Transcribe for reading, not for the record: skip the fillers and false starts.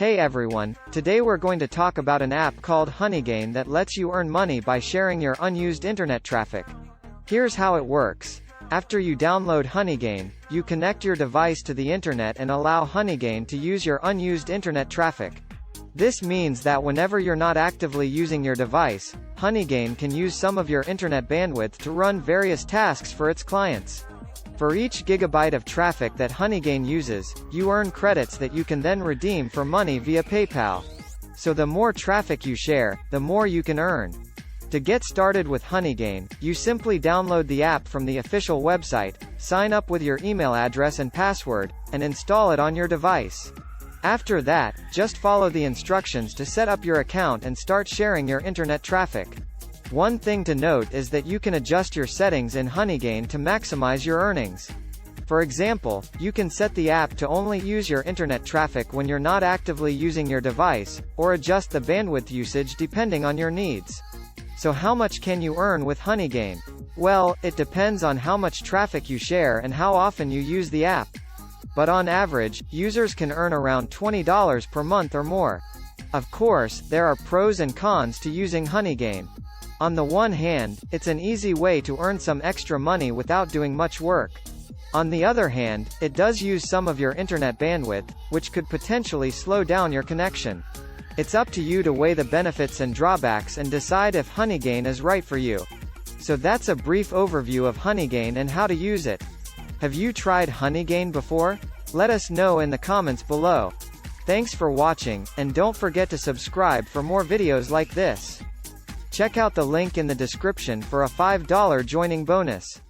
Hey everyone, today we're going to talk about an app called Honeygain that lets you earn money by sharing your unused internet traffic. Here's how it works. After you download Honeygain, you connect your device to the internet and allow Honeygain to use your unused internet traffic. This means that whenever you're not actively using your device, Honeygain can use some of your internet bandwidth to run various tasks for its clients. For each gigabyte of traffic that Honeygain uses, you earn credits that you can then redeem for money via PayPal. So the more traffic you share, the more you can earn. To get started with Honeygain, you simply download the app from the official website, sign up with your email address and password, and install it on your device. After that, just follow the instructions to set up your account and start sharing your internet traffic. One thing to note is that you can adjust your settings in Honeygain to maximize your earnings. For example, you can set the app to only use your internet traffic when you're not actively using your device, or adjust the bandwidth usage depending on your needs. So how much can you earn with Honeygain? Well, it depends on how much traffic you share and how often you use the app. But on average, users can earn around $20 per month or more. Of course, there are pros and cons to using Honeygain. On the one hand, it's an easy way to earn some extra money without doing much work. On the other hand, it does use some of your internet bandwidth, which could potentially slow down your connection. It's up to you to weigh the benefits and drawbacks and decide if Honeygain is right for you. So that's a brief overview of Honeygain and how to use it. Have you tried Honeygain before? Let us know in the comments below. Thanks for watching, and don't forget to subscribe for more videos like this. Check out the link in the description for a $5 joining bonus.